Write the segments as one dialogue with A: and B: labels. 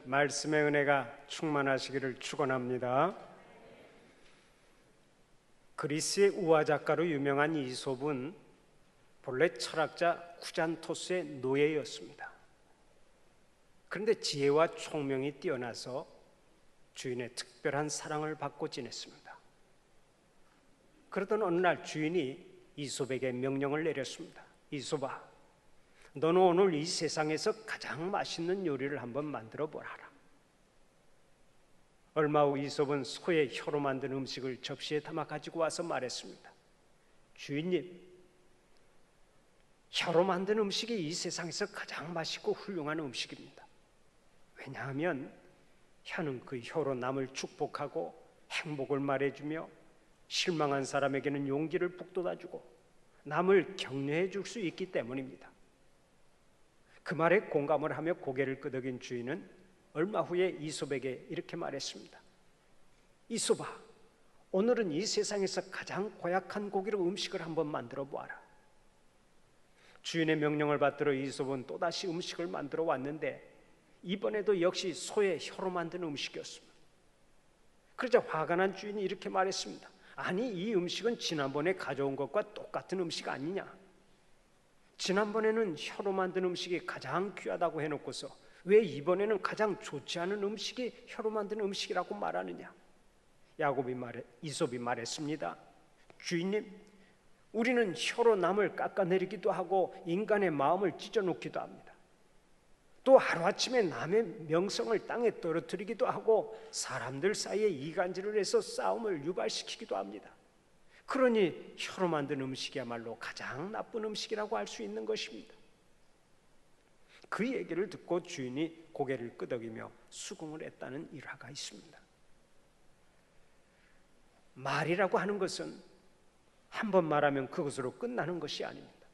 A: 말씀의 은혜가 충만하시기를 축원합니다. 그리스의 우화 작가로 유명한 이솝은 본래 철학자 쿠잔토스의 노예였습니다. 그런데 지혜와 총명이 뛰어나서 주인의 특별한 사랑을 받고 지냈습니다. 그러던 어느 날 주인이 이솝에게 명령을 내렸습니다. 이솝아, 너는 오늘 이 세상에서 가장 맛있는 요리를 한번 만들어 보라라. 얼마 후 이솝은 소의 혀로 만든 음식을 접시에 담아 가지고 와서 말했습니다. 주인님, 혀로 만든 음식이 이 세상에서 가장 맛있고 훌륭한 음식입니다. 왜냐하면 혀는 그 혀로 남을 축복하고 행복을 말해주며 실망한 사람에게는 용기를 북돋아주고 남을 격려해 줄 수 있기 때문입니다. 그 말에 공감을 하며 고개를 끄덕인 주인은 얼마 후에 이솝에게 이렇게 말했습니다. 이솝아, 오늘은 이 세상에서 가장 고약한 고기로 음식을 한번 만들어 보아라. 주인의 명령을 받들어 이솝은 또다시 음식을 만들어 왔는데 이번에도 역시 소의 혀로 만든 음식이었습니다. 그러자 화가 난 주인이 이렇게 말했습니다. 아니, 이 음식은 지난번에 가져온 것과 똑같은 음식 아니냐? 지난번에는 혀로 만든 음식이 가장 귀하다고 해놓고서 왜 이번에는 가장 좋지 않은 음식이 혀로 만든 음식이라고 말하느냐? 이솝이 말했습니다. 주인님, 우리는 혀로 남을 깎아내리기도 하고 인간의 마음을 찢어놓기도 합니다. 또 하루아침에 남의 명성을 땅에 떨어뜨리기도 하고 사람들 사이에 이간질을 해서 싸움을 유발시키기도 합니다. 그러니 혀로 만든 음식이야말로 가장 나쁜 음식이라고 할 수 있는 것입니다. 그 얘기를 듣고 주인이 고개를 끄덕이며 수긍을 했다는 일화가 있습니다. 말이라고 하는 것은 한 번 말하면 그것으로 끝나는 것이 아닙니다.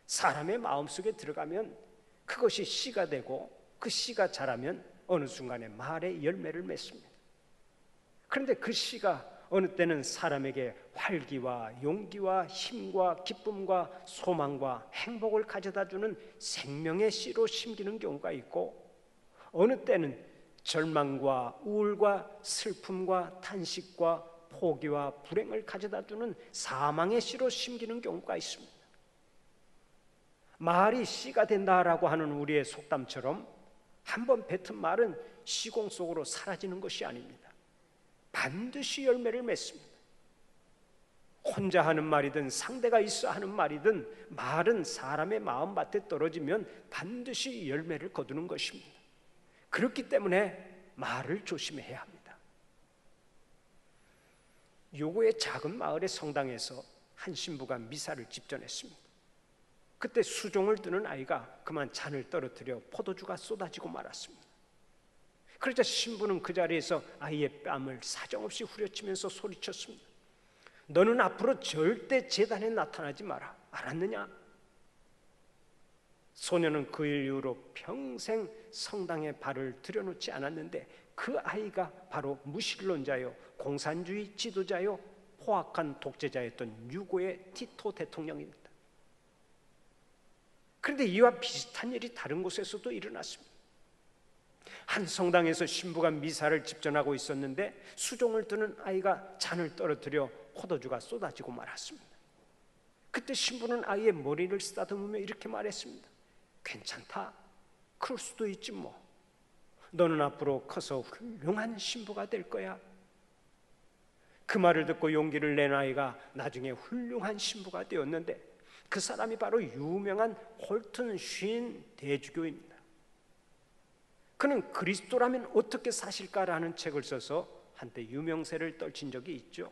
A: 사람의 마음속에 들어가면 그것이 씨가 되고 그 씨가 자라면 어느 순간에 말의 열매를 맺습니다. 그런데 그 씨가 어느 때는 사람에게 활기와 용기와 힘과 기쁨과 소망과 행복을 가져다주는 생명의 씨로 심기는 경우가 있고, 어느 때는 절망과 우울과 슬픔과 탄식과 포기와 불행을 가져다주는 사망의 씨로 심기는 경우가 있습니다. 말이 씨가 된다라고 하는 우리의 속담처럼 한번 뱉은 말은 시공 속으로 사라지는 것이 아닙니다. 반드시 열매를 맺습니다. 혼자 하는 말이든 상대가 있어 하는 말이든 말은 사람의 마음밭에 떨어지면 반드시 열매를 거두는 것입니다. 그렇기 때문에 말을 조심해야 합니다. 요고의 작은 마을의 성당에서 한 신부가 미사를 집전했습니다. 그때 수종을 드는 아이가 그만 잔을 떨어뜨려 포도주가 쏟아지고 말았습니다. 그러자 신부는 그 자리에서 아이의 뺨을 사정없이 후려치면서 소리쳤습니다. 너는 앞으로 절대 제단에 나타나지 마라. 알았느냐? 소녀는 그 일 이후로 평생 성당에 발을 들여놓지 않았는데 그 아이가 바로 무신론자요, 공산주의 지도자요, 포악한 독재자였던 유고의 티토 대통령입니다. 그런데 이와 비슷한 일이 다른 곳에서도 일어났습니다. 한 성당에서 신부가 미사를 집전하고 있었는데 수종을 드는 아이가 잔을 떨어뜨려 포도주가 쏟아지고 말았습니다. 그때 신부는 아이의 머리를 쓰다듬으며 이렇게 말했습니다. 괜찮다, 그럴 수도 있지 뭐. 너는 앞으로 커서 훌륭한 신부가 될 거야. 그 말을 듣고 용기를 낸 아이가 나중에 훌륭한 신부가 되었는데 그 사람이 바로 유명한 홀튼 쉰 대주교입니다. 그는 그리스도라면 어떻게 사실까라는 책을 써서 한때 유명세를 떨친 적이 있죠.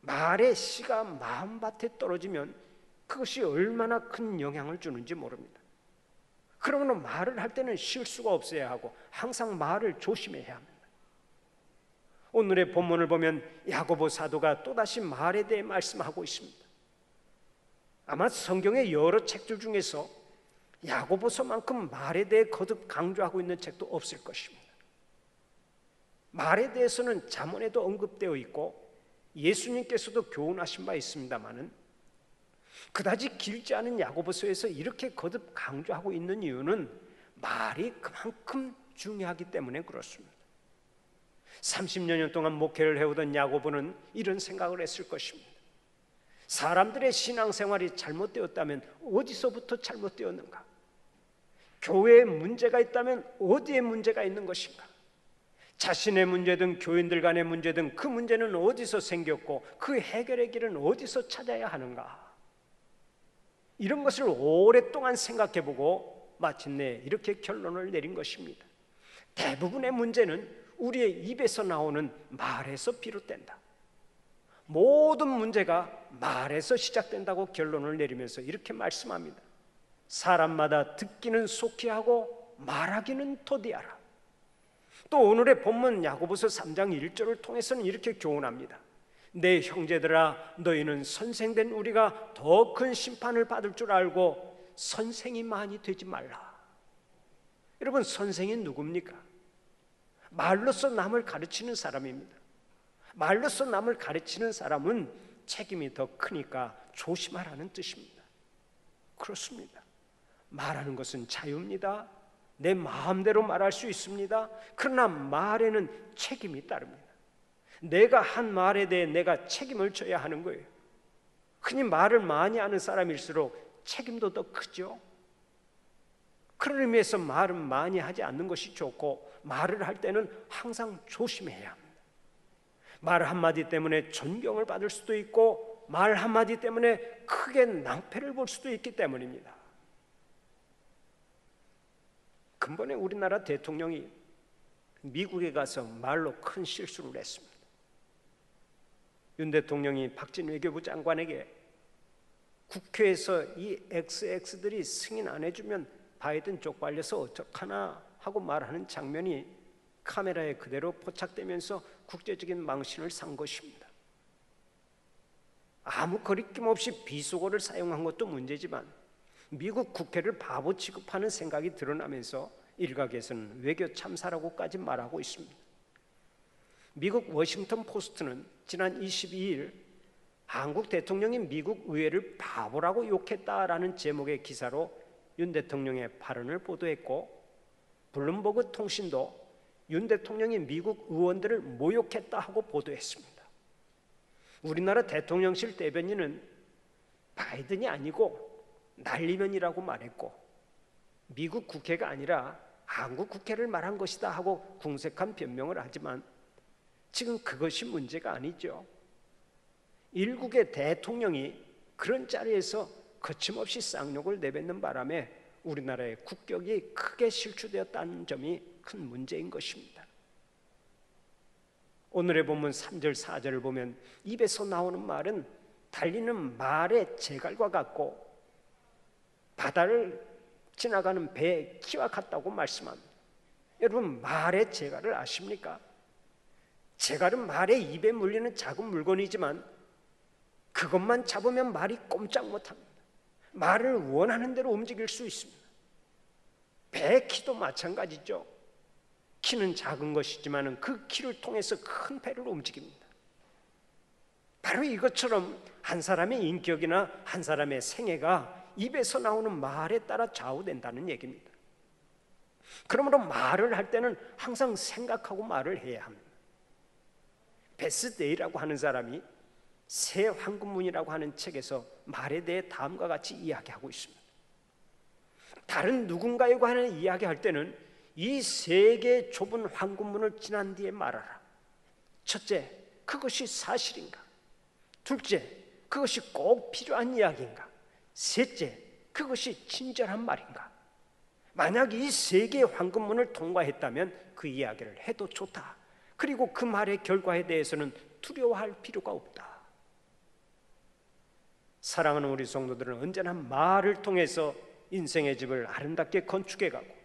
A: 말의 씨가 마음밭에 떨어지면 그것이 얼마나 큰 영향을 주는지 모릅니다. 그러므로 말을 할 때는 실수가 없어야 하고 항상 말을 조심해야 합니다. 오늘의 본문을 보면 야고보 사도가 또다시 말에 대해 말씀하고 있습니다. 아마 성경의 여러 책들 중에서 야고보서만큼 말에 대해 거듭 강조하고 있는 책도 없을 것입니다. 말에 대해서는 잠언에도 언급되어 있고 예수님께서도 교훈하신 바 있습니다마는 그다지 길지 않은 야고보서에서 이렇게 거듭 강조하고 있는 이유는 말이 그만큼 중요하기 때문에 그렇습니다. 30여 년 동안 목회를 해오던 야고보는 이런 생각을 했을 것입니다. 사람들의 신앙생활이 잘못되었다면 어디서부터 잘못되었는가? 교회에 문제가 있다면 어디에 문제가 있는 것인가? 자신의 문제든 교인들 간의 문제든 그 문제는 어디서 생겼고 그 해결의 길은 어디서 찾아야 하는가? 이런 것을 오랫동안 생각해보고 마침내 이렇게 결론을 내린 것입니다. 대부분의 문제는 우리의 입에서 나오는 말에서 비롯된다. 모든 문제가 말에서 시작된다고 결론을 내리면서 이렇게 말씀합니다. 사람마다 듣기는 속히 하고 말하기는 더디하라. 또 오늘의 본문 야고보서 3장 1절을 통해서는 이렇게 교훈합니다. 내 형제들아, 너희는 선생된 우리가 더 큰 심판을 받을 줄 알고 선생이 많이 되지 말라. 여러분, 선생이 누굽니까? 말로써 남을 가르치는 사람입니다. 말로써 남을 가르치는 사람은 책임이 더 크니까 조심하라는 뜻입니다. 그렇습니다. 말하는 것은 자유입니다. 내 마음대로 말할 수 있습니다. 그러나 말에는 책임이 따릅니다. 내가 한 말에 대해 내가 책임을 져야 하는 거예요. 흔히 말을 많이 하는 사람일수록 책임도 더 크죠. 그런 의미에서 말은 많이 하지 않는 것이 좋고, 말을 할 때는 항상 조심해야 합니다. 말 한마디 때문에 존경을 받을 수도 있고, 말 한마디 때문에 크게 낭패를 볼 수도 있기 때문입니다. 근본에 우리나라 대통령이 미국에 가서 말로 큰 실수를 했습니다. 윤 대통령이 박진 외교부 장관에게 국회에서 이 XX들이 승인 안 해주면 바이든 쪽팔려서 어떡하나 하고 말하는 장면이 카메라에 그대로 포착되면서 국제적인 망신을 산 것입니다. 아무 거리낌 없이 비속어를 사용한 것도 문제지만 미국 국회를 바보 취급하는 생각이 드러나면서 일각에서는 외교 참사라고까지 말하고 있습니다. 미국 워싱턴 포스트는 지난 22일 한국 대통령이 미국 의회를 바보라고 욕했다라는 제목의 기사로 윤 대통령의 발언을 보도했고, 블룸버그 통신도 윤 대통령이 미국 의원들을 모욕했다 하고 보도했습니다. 우리나라 대통령실 대변인은 바이든이 아니고 날리면이라고 말했고, 미국 국회가 아니라 한국 국회를 말한 것이다 하고 궁색한 변명을 하지만 지금 그것이 문제가 아니죠. 일국의 대통령이 그런 자리에서 거침없이 쌍욕을 내뱉는 바람에 우리나라의 국격이 크게 실추되었다는 점이 큰 문제인 것입니다. 오늘의 본문 3절 4절을 보면 입에서 나오는 말은 달리는 말의 제갈과 같고 바다를 지나가는 배의 키와 같다고 말씀합니다. 여러분, 말의 제갈을 아십니까? 제갈은 말의 입에 물리는 작은 물건이지만 그것만 잡으면 말이 꼼짝 못합니다. 말을 원하는 대로 움직일 수 있습니다. 배의 키도 마찬가지죠. 키는 작은 것이지만 그 키를 통해서 큰 배를 움직입니다. 바로 이것처럼 한 사람의 인격이나 한 사람의 생애가 입에서 나오는 말에 따라 좌우된다는 얘기입니다. 그러므로 말을 할 때는 항상 생각하고 말을 해야 합니다. 베스 데이라고 하는 사람이 새 황금문이라고 하는 책에서 말에 대해 다음과 같이 이야기하고 있습니다. 다른 누군가에 관한 이야기할 때는 이 세 개의 좁은 황금문을 지난 뒤에 말하라. 첫째, 그것이 사실인가? 둘째, 그것이 꼭 필요한 이야기인가? 셋째, 그것이 친절한 말인가? 만약 이 세 개의 황금문을 통과했다면 그 이야기를 해도 좋다. 그리고 그 말의 결과에 대해서는 두려워할 필요가 없다. 사랑하는 우리 성도들은 언제나 말을 통해서 인생의 집을 아름답게 건축해가고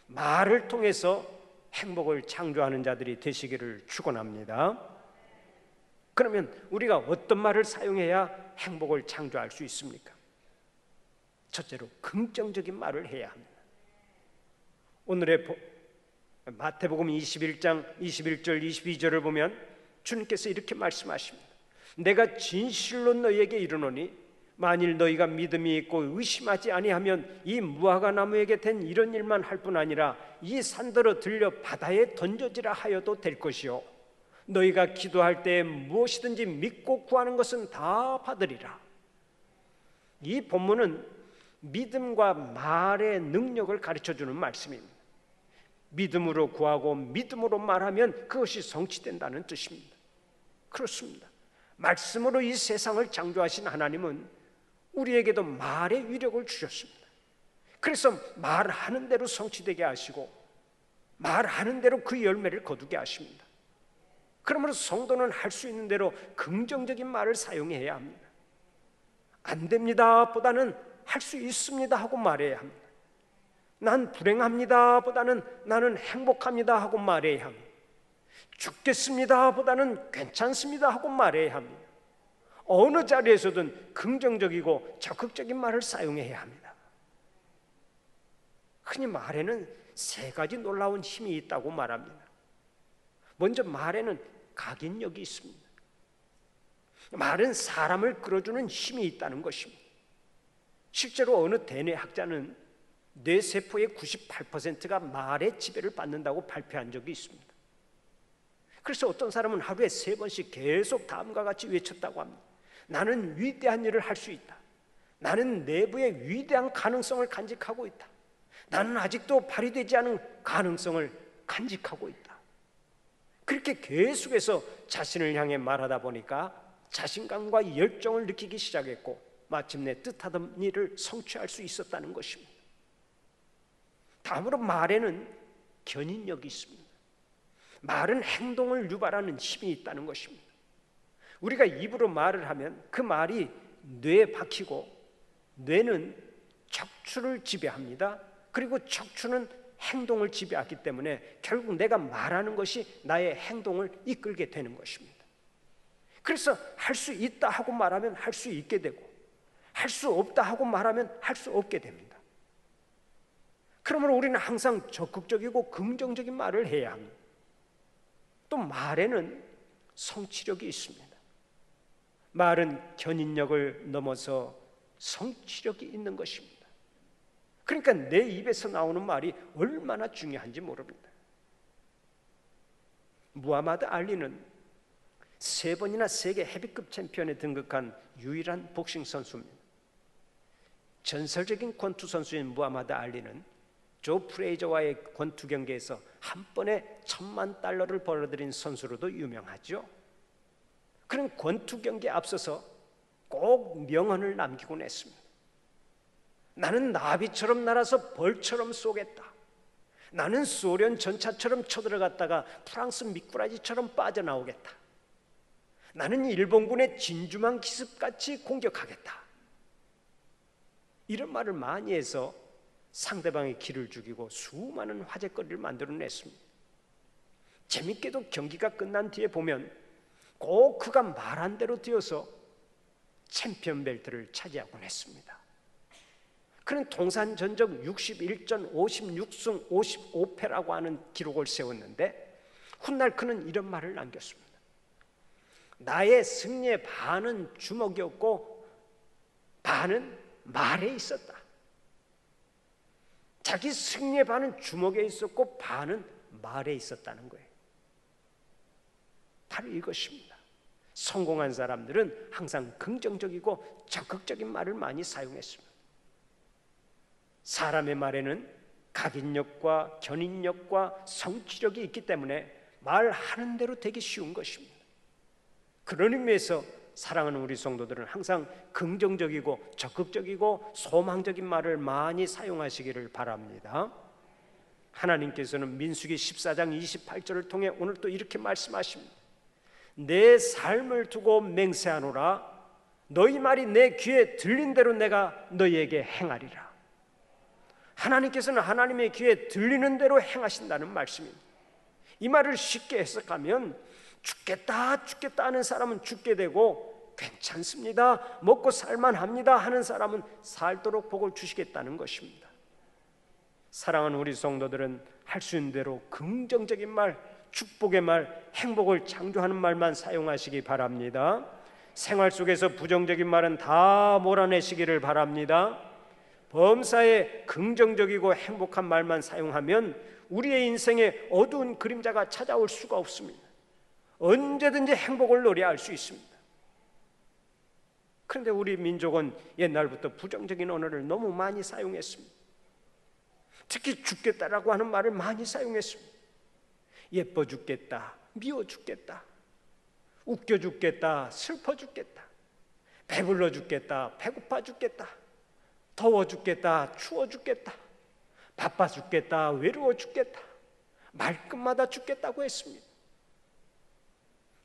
A: 말을 통해서 행복을 창조하는 자들이 되시기를 축원합니다. 그러면 우리가 어떤 말을 사용해야 행복을 창조할 수 있습니까? 첫째로 긍정적인 말을 해야 합니다. 오늘의 마태복음 21장 21절 22절을 보면 주님께서 이렇게 말씀하십니다. 내가 진실로 너희에게 이르노니 만일 너희가 믿음이 있고 의심하지 아니하면 이 무화과 나무에게 된 이런 일만 할 뿐 아니라 이 산더러 들려 바다에 던져지라 하여도 될 것이요 너희가 기도할 때 무엇이든지 믿고 구하는 것은 다 받으리라. 이 본문은 믿음과 말의 능력을 가르쳐주는 말씀입니다. 믿음으로 구하고 믿음으로 말하면 그것이 성취된다는 뜻입니다. 그렇습니다. 말씀으로 이 세상을 창조하신 하나님은 우리에게도 말의 위력을 주셨습니다. 그래서 말하는 대로 성취되게 하시고 말하는 대로 그 열매를 거두게 하십니다. 그러므로 성도는 할 수 있는 대로 긍정적인 말을 사용해야 합니다. 안 됩니다 보다는 할 수 있습니다 하고 말해야 합니다. 난 불행합니다 보다는 나는 행복합니다 하고 말해야 합니다. 죽겠습니다 보다는 괜찮습니다 하고 말해야 합니다. 어느 자리에서든 긍정적이고 적극적인 말을 사용해야 합니다. 흔히 말에는 세 가지 놀라운 힘이 있다고 말합니다. 먼저 말에는 각인력이 있습니다. 말은 사람을 끌어주는 힘이 있다는 것입니다. 실제로 어느 대뇌학자는 뇌세포의 98%가 말의 지배를 받는다고 발표한 적이 있습니다. 그래서 어떤 사람은 하루에 3번씩 계속 다음과 같이 외쳤다고 합니다. 나는 위대한 일을 할 수 있다. 나는 내부의 위대한 가능성을 간직하고 있다. 나는 아직도 발휘되지 않은 가능성을 간직하고 있다. 그렇게 계속해서 자신을 향해 말하다 보니까 자신감과 열정을 느끼기 시작했고 마침내 뜻하던 일을 성취할 수 있었다는 것입니다. 다음으로 말에는 견인력이 있습니다. 말은 행동을 유발하는 힘이 있다는 것입니다. 우리가 입으로 말을 하면 그 말이 뇌에 박히고 뇌는 척추를 지배합니다. 그리고 척추는 행동을 지배하기 때문에 결국 내가 말하는 것이 나의 행동을 이끌게 되는 것입니다. 그래서 할 수 있다 하고 말하면 할 수 있게 되고 할 수 없다 하고 말하면 할 수 없게 됩니다. 그러므로 우리는 항상 적극적이고 긍정적인 말을 해야 합니다. 또 말에는 성취력이 있습니다. 말은 견인력을 넘어서 성취력이 있는 것입니다. 그러니까 내 입에서 나오는 말이 얼마나 중요한지 모릅니다. 무하마드 알리는 3번이나 세계 헤비급 챔피언에 등극한 유일한 복싱 선수입니다. 전설적인 권투 선수인 무하마드 알리는 조 프레이저와의 권투 경기에서 한 번에 $10,000,000를 벌어들인 선수로도 유명하죠. 그런 권투 경기에 앞서서 꼭 명언을 남기곤 했습니다. 나는 나비처럼 날아서 벌처럼 쏘겠다. 나는 소련 전차처럼 쳐들어갔다가 프랑스 미꾸라지처럼 빠져나오겠다. 나는 일본군의 진주만 기습같이 공격하겠다. 이런 말을 많이 해서 상대방의 기를 죽이고 수많은 화제거리를 만들어냈습니다. 재밌게도 경기가 끝난 뒤에 보면 꼭 그가 말한 대로 되어서 챔피언 벨트를 차지하곤 했습니다. 그는 통산 전적 61전 56승 55패라고 하는 기록을 세웠는데 훗날 그는 이런 말을 남겼습니다. 나의 승리의 반은 주먹이었고 반은 말에 있었다. 자기 승리의 반은 주먹에 있었고 반은 말에 있었다는 거예요. 바로 이것입니다. 성공한 사람들은 항상 긍정적이고 적극적인 말을 많이 사용했습니다. 사람의 말에는 각인력과 견인력과 성취력이 있기 때문에 말하는 대로 되기 쉬운 것입니다. 그런 의미에서 사랑하는 우리 성도들은 항상 긍정적이고 적극적이고 소망적인 말을 많이 사용하시기를 바랍니다. 하나님께서는 민수기 14장 28절을 통해 오늘 또 이렇게 말씀하십니다. 내 삶을 두고 맹세하노라. 너희 말이 내 귀에 들린 대로 내가 너희에게 행하리라. 하나님께서는 하나님의 귀에 들리는 대로 행하신다는 말씀입니다. 이 말을 쉽게 해석하면 죽겠다 죽겠다 하는 사람은 죽게 되고 괜찮습니다 먹고 살만합니다 하는 사람은 살도록 복을 주시겠다는 것입니다. 사랑하는 우리 성도들은 할 수 있는 대로 긍정적인 말, 축복의 말, 행복을 창조하는 말만 사용하시기 바랍니다. 생활 속에서 부정적인 말은 다 몰아내시기를 바랍니다. 범사에 긍정적이고 행복한 말만 사용하면 우리의 인생에 어두운 그림자가 찾아올 수가 없습니다. 언제든지 행복을 노래할 수 있습니다. 그런데 우리 민족은 옛날부터 부정적인 언어를 너무 많이 사용했습니다. 특히 죽겠다라고 하는 말을 많이 사용했습니다. 예뻐 죽겠다, 미워 죽겠다, 웃겨 죽겠다, 슬퍼 죽겠다, 배불러 죽겠다, 배고파 죽겠다, 더워 죽겠다, 추워 죽겠다, 바빠 죽겠다, 외로워 죽겠다, 말끝마다 죽겠다고 했습니다.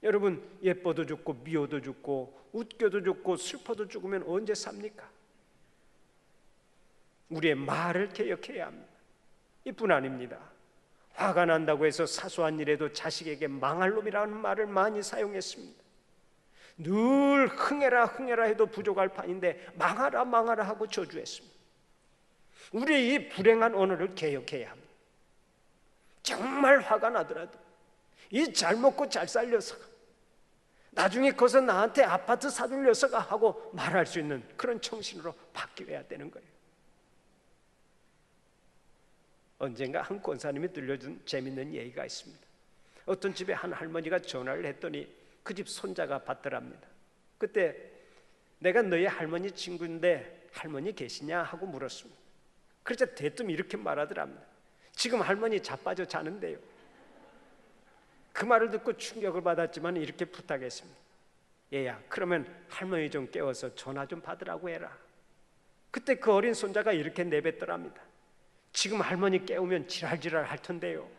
A: 여러분, 예뻐도 죽고 미워도 죽고 웃겨도 죽고 슬퍼도 죽으면 언제 삽니까? 우리의 말을 개혁해야 합니다. 이뿐 아닙니다. 화가 난다고 해서 사소한 일에도 자식에게 망할 놈이라는 말을 많이 사용했습니다. 늘 흥해라 흥해라 해도 부족할 판인데 망하라 망하라 하고 저주했습니다. 우리의 이 불행한 언어를 개혁해야 합니다. 정말 화가 나더라도 이 잘 먹고 잘 살 녀석아, 나중에 커서 나한테 아파트 사줄 녀석아 하고 말할 수 있는 그런 정신으로 바뀌어야 되는 거예요. 언젠가 한 권사님이 들려준 재밌는 얘기가 있습니다. 어떤 집에 한 할머니가 전화를 했더니 그 집 손자가 받더랍니다. 그때 내가 너희 할머니 친구인데 할머니 계시냐 하고 물었습니다. 그러자 대뜸 이렇게 말하더랍니다. 지금 할머니 자빠져 자는데요. 그 말을 듣고 충격을 받았지만 이렇게 부탁했습니다. 얘야, 그러면 할머니 좀 깨워서 전화 좀 받으라고 해라. 그때 그 어린 손자가 이렇게 내뱉더랍니다. 지금 할머니 깨우면 지랄지랄 할 텐데요.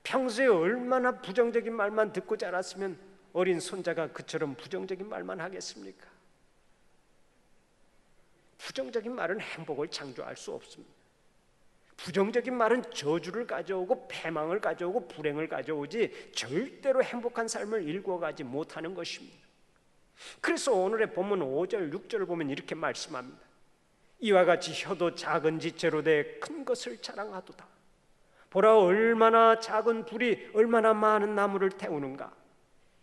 A: 평소에 얼마나 부정적인 말만 듣고 자랐으면 어린 손자가 그처럼 부정적인 말만 하겠습니까? 부정적인 말은 행복을 창조할 수 없습니다. 부정적인 말은 저주를 가져오고 패망을 가져오고 불행을 가져오지 절대로 행복한 삶을 일궈가지 못하는 것입니다. 그래서 오늘의 본문 5절 6절을 보면 이렇게 말씀합니다. 이와 같이 혀도 작은 지체로 돼 큰 것을 자랑하도다. 보라, 얼마나 작은 불이 얼마나 많은 나무를 태우는가.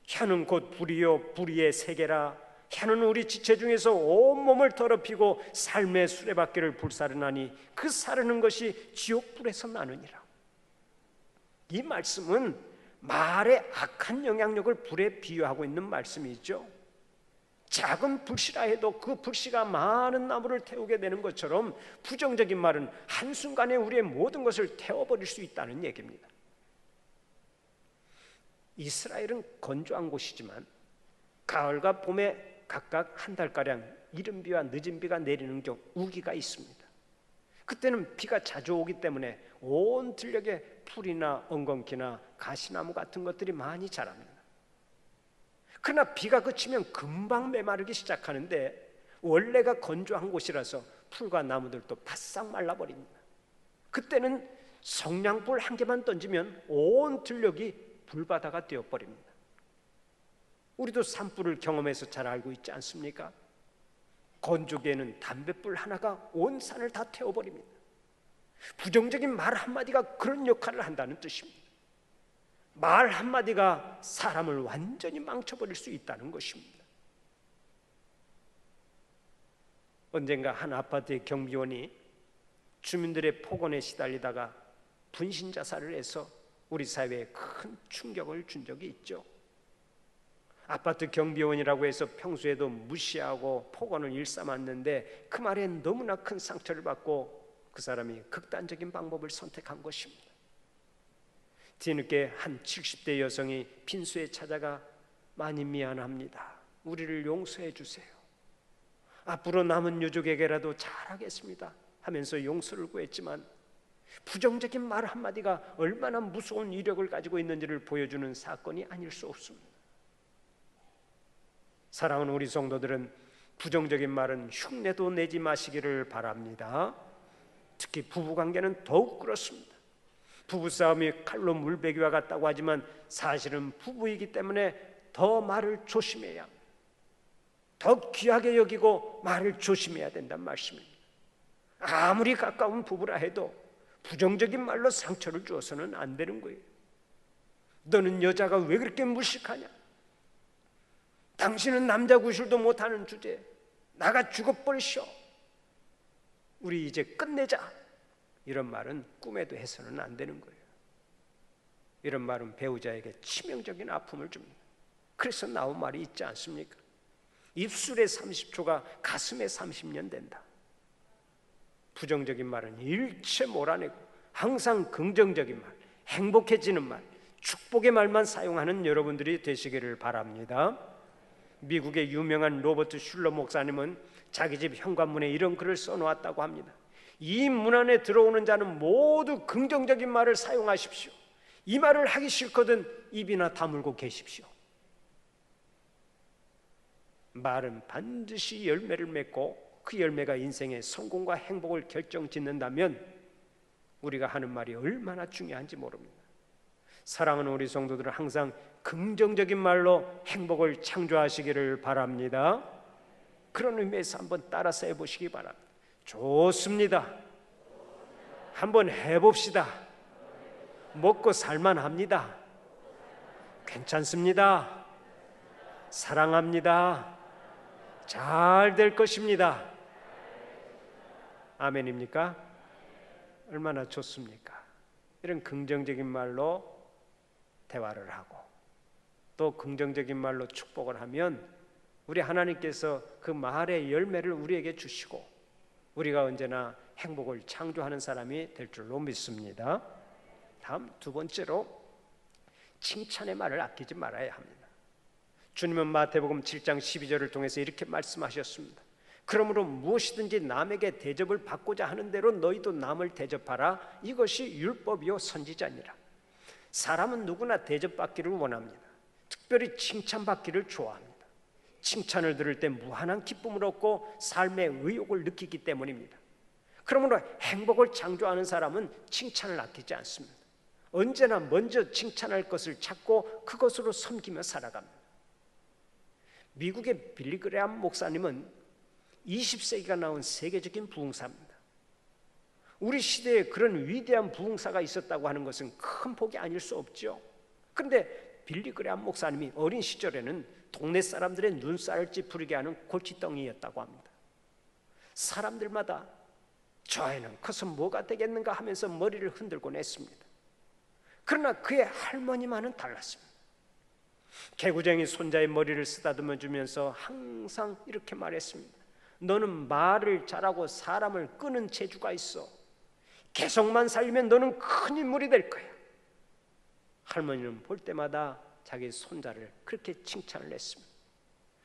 A: 혀는 곧 불이요 불의의 세계라. 혀는 우리 지체 중에서 온몸을 더럽히고 삶의 수레바퀴를 불사르나니 그 사르는 것이 지옥불에서 나느니라. 이 말씀은 말의 악한 영향력을 불에 비유하고 있는 말씀이죠. 작은 불씨라 해도 그 불씨가 많은 나무를 태우게 되는 것처럼 부정적인 말은 한순간에 우리의 모든 것을 태워버릴 수 있다는 얘기입니다. 이스라엘은 건조한 곳이지만 가을과 봄에 각각 한 달가량 이른 비와 늦은 비가 내리는 우기가 있습니다. 그때는 비가 자주 오기 때문에 온 들녘에 풀이나 엉겅퀴나 가시나무 같은 것들이 많이 자랍니다. 그러나 비가 그치면 금방 메마르기 시작하는데 원래가 건조한 곳이라서 풀과 나무들도 바싹 말라버립니다. 그때는 성냥불 한 개만 던지면 온 들녘이 불바다가 되어버립니다. 우리도 산불을 경험해서 잘 알고 있지 않습니까? 건조기에는 담뱃불 하나가 온 산을 다 태워버립니다. 부정적인 말 한마디가 그런 역할을 한다는 뜻입니다. 말 한마디가 사람을 완전히 망쳐버릴 수 있다는 것입니다. 언젠가 한 아파트의 경비원이 주민들의 폭언에 시달리다가 분신 자살을 해서 우리 사회에 큰 충격을 준 적이 있죠. 아파트 경비원이라고 해서 평소에도 무시하고 폭언을 일삼았는데 그 말에 너무나 큰 상처를 받고 그 사람이 극단적인 방법을 선택한 것입니다. 뒤늦게 한 70대 여성이 빈소에 찾아가 많이 미안합니다. 우리를 용서해 주세요. 앞으로 남은 유족에게라도 잘하겠습니다 하면서 용서를 구했지만 부정적인 말 한마디가 얼마나 무서운 위력을 가지고 있는지를 보여주는 사건이 아닐 수 없습니다. 사랑하는 우리 성도들은 부정적인 말은 흉내도 내지 마시기를 바랍니다. 특히 부부관계는 더욱 그렇습니다. 부부싸움이 칼로 물베기와 같다고 하지만 사실은 부부이기 때문에 더 말을 조심해야 합니다. 더 귀하게 여기고 말을 조심해야 된다는 말씀입니다. 아무리 가까운 부부라 해도 부정적인 말로 상처를 주어서는 안 되는 거예요. 너는 여자가 왜 그렇게 무식하냐? 당신은 남자 구실도 못하는 주제, 나가 죽어버리시오, 우리 이제 끝내자, 이런 말은 꿈에도 해서는 안 되는 거예요. 이런 말은 배우자에게 치명적인 아픔을 줍니다. 그래서 나온 말이 있지 않습니까? 입술의 30초가 가슴에 30년 된다. 부정적인 말은 일체 몰아내고 항상 긍정적인 말, 행복해지는 말, 축복의 말만 사용하는 여러분들이 되시기를 바랍니다. 미국의 유명한 로버트 슐러 목사님은 자기 집 현관문에 이런 글을 써놓았다고 합니다. 이 문 안에 들어오는 자는 모두 긍정적인 말을 사용하십시오. 이 말을 하기 싫거든 입이나 다물고 계십시오. 말은 반드시 열매를 맺고 그 열매가 인생의 성공과 행복을 결정짓는다면 우리가 하는 말이 얼마나 중요한지 모릅니다. 사랑하는 우리 성도들은 항상 긍정적인 말로 행복을 창조하시기를 바랍니다. 그런 의미에서 한번 따라서 해보시기 바랍니다. 좋습니다. 한번 해봅시다. 먹고 살만합니다. 괜찮습니다. 사랑합니다. 잘 될 것입니다. 아멘입니까? 얼마나 좋습니까? 이런 긍정적인 말로 대화를 하고 또 긍정적인 말로 축복을 하면 우리 하나님께서 그 말의 열매를 우리에게 주시고 우리가 언제나 행복을 창조하는 사람이 될 줄로 믿습니다. 다음 두 번째로 칭찬의 말을 아끼지 말아야 합니다. 주님은 마태복음 7장 12절을 통해서 이렇게 말씀하셨습니다. 그러므로 무엇이든지 남에게 대접을 받고자 하는 대로 너희도 남을 대접하라. 이것이 율법이요 선지자니라. 사람은 누구나 대접받기를 원합니다. 특별히 칭찬받기를 좋아합니다. 칭찬을 들을 때 무한한 기쁨을 얻고 삶의 의욕을 느끼기 때문입니다. 그러므로 행복을 창조하는 사람은 칭찬을 아끼지 않습니다. 언제나 먼저 칭찬할 것을 찾고 그것으로 섬기며 살아갑니다. 미국의 빌리 그레함 목사님은 20세기가 나온 세계적인 부흥사입니다. 우리 시대에 그런 위대한 부흥사가 있었다고 하는 것은 큰 복이 아닐 수 없죠. 그런데 빌리 그레함 목사님이 어린 시절에는 동네 사람들의 눈살을 찌푸리게 하는 골칫덩이였다고 합니다. 사람들마다 저 애는 커서 뭐가 되겠는가 하면서 머리를 흔들곤 했습니다. 그러나 그의 할머니만은 달랐습니다. 개구쟁이 손자의 머리를 쓰다듬어 주면서 항상 이렇게 말했습니다. 너는 말을 잘하고 사람을 끄는 재주가 있어. 개성만 살리면 너는 큰 인물이 될 거야. 할머니는 볼 때마다 자기 손자를 그렇게 칭찬을 했습니다.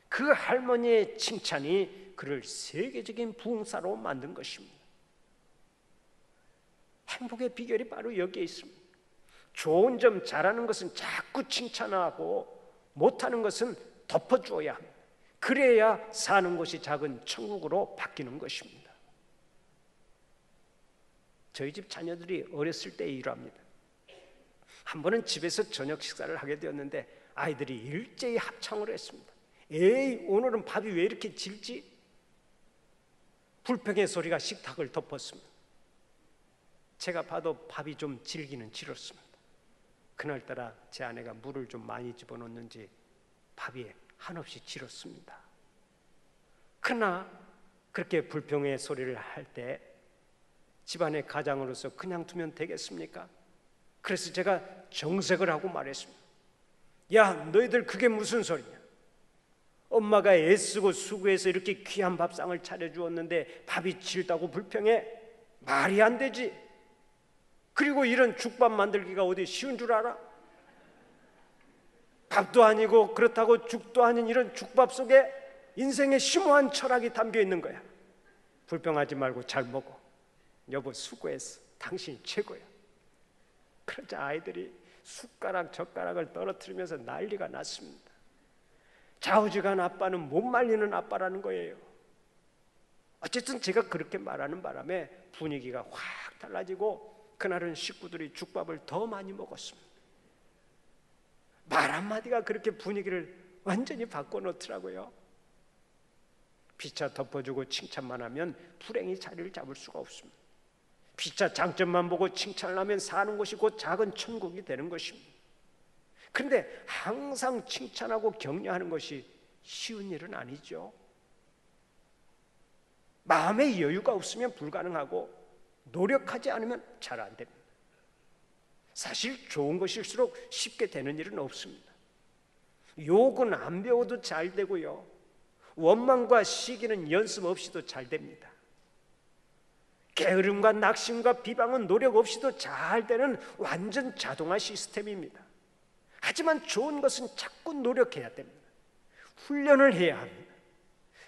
A: 그 할머니의 칭찬이 그를 세계적인 부흥사로 만든 것입니다. 행복의 비결이 바로 여기에 있습니다. 좋은 점 잘하는 것은 자꾸 칭찬하고 못하는 것은 덮어주어야 합니다. 그래야 사는 곳이 작은 천국으로 바뀌는 것입니다. 저희 집 자녀들이 어렸을 때 일합니다. 한 번은 집에서 저녁 식사를 하게 되었는데 아이들이 일제히 합창을 했습니다. 에이, 오늘은 밥이 왜 이렇게 질지? 불평의 소리가 식탁을 덮었습니다. 제가 봐도 밥이 좀 질기는 질었습니다. 그날따라 제 아내가 물을 좀 많이 집어넣는지 밥이 한없이 질었습니다. 그러나 그렇게 불평의 소리를 할 때 집안의 가장으로서 그냥 두면 되겠습니까? 그래서 제가 정색을 하고 말했습니다. 야, 너희들 그게 무슨 소리냐? 엄마가 애쓰고 수고해서 이렇게 귀한 밥상을 차려주었는데 밥이 질다고 불평해? 말이 안 되지. 그리고 이런 죽밥 만들기가 어디 쉬운 줄 알아? 밥도 아니고 그렇다고 죽도 아닌 이런 죽밥 속에 인생의 심오한 철학이 담겨 있는 거야. 불평하지 말고 잘 먹어. 여보 수고했어. 당신이 최고야. 그러자 아이들이 숟가락 젓가락을 떨어뜨리면서 난리가 났습니다. 좌우지간 아빠는 못 말리는 아빠라는 거예요. 어쨌든 제가 그렇게 말하는 바람에 분위기가 확 달라지고 그날은 식구들이 죽밥을 더 많이 먹었습니다. 말 한마디가 그렇게 분위기를 완전히 바꿔놓더라고요. 피차 덮어주고 칭찬만 하면 불행이 자리를 잡을 수가 없습니다. 피차 장점만 보고 칭찬을 하면 사는 곳이 곧 작은 천국이 되는 것입니다. 그런데 항상 칭찬하고 격려하는 것이 쉬운 일은 아니죠. 마음의 여유가 없으면 불가능하고 노력하지 않으면 잘 안 됩니다. 사실 좋은 것일수록 쉽게 되는 일은 없습니다. 욕은 안 배워도 잘 되고요, 원망과 시기는 연습 없이도 잘 됩니다. 게으름과 낙심과 비방은 노력 없이도 잘 되는 완전 자동화 시스템입니다. 하지만 좋은 것은 자꾸 노력해야 됩니다. 훈련을 해야 합니다.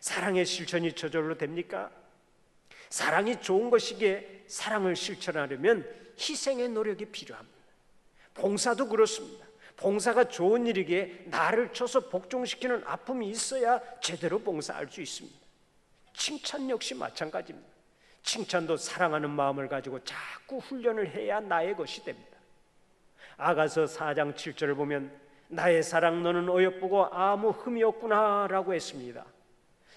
A: 사랑의 실천이 저절로 됩니까? 사랑이 좋은 것이기에 사랑을 실천하려면 희생의 노력이 필요합니다. 봉사도 그렇습니다. 봉사가 좋은 일이기에 나를 쳐서 복종시키는 아픔이 있어야 제대로 봉사할 수 있습니다. 칭찬 역시 마찬가지입니다. 칭찬도 사랑하는 마음을 가지고 자꾸 훈련을 해야 나의 것이 됩니다. 아가서 4장 7절을 보면 나의 사랑 너는 어여쁘고 아무 흠이 없구나 라고 했습니다.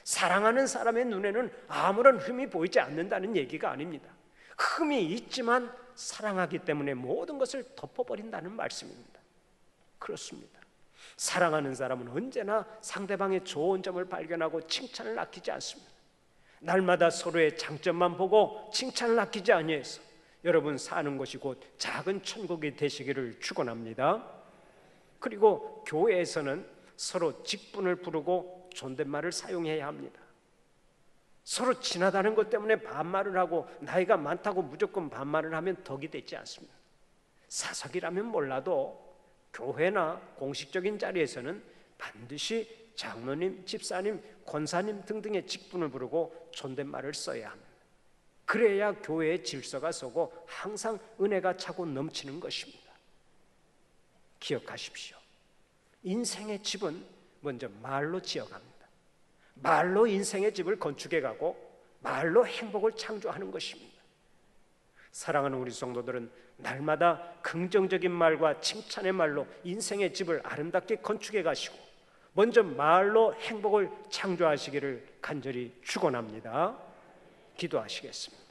A: 사랑하는 사람의 눈에는 아무런 흠이 보이지 않는다는 얘기가 아닙니다. 흠이 있지만 사랑하기 때문에 모든 것을 덮어버린다는 말씀입니다. 그렇습니다. 사랑하는 사람은 언제나 상대방의 좋은 점을 발견하고 칭찬을 아끼지 않습니다. 날마다 서로의 장점만 보고 칭찬을 아끼지 아니해서 여러분 사는 것이 곧 작은 천국이 되시기를 축원합니다. 그리고 교회에서는 서로 직분을 부르고 존댓말을 사용해야 합니다. 서로 지나다는 것 때문에 반말을 하고 나이가 많다고 무조건 반말을 하면 덕이 되지 않습니다. 사석이라면 몰라도 교회나 공식적인 자리에서는 반드시 장로님, 집사님, 권사님 등등의 직분을 부르고 존댓말을 써야 합니다. 그래야 교회의 질서가 서고 항상 은혜가 차고 넘치는 것입니다. 기억하십시오. 인생의 집은 먼저 말로 지어갑니다. 말로 인생의 집을 건축해 가고 말로 행복을 창조하는 것입니다. 사랑하는 우리 성도들은 날마다 긍정적인 말과 칭찬의 말로 인생의 집을 아름답게 건축해 가시고 먼저 말로 행복을 창조하시기를 간절히 축원합니다. 기도하시겠습니다.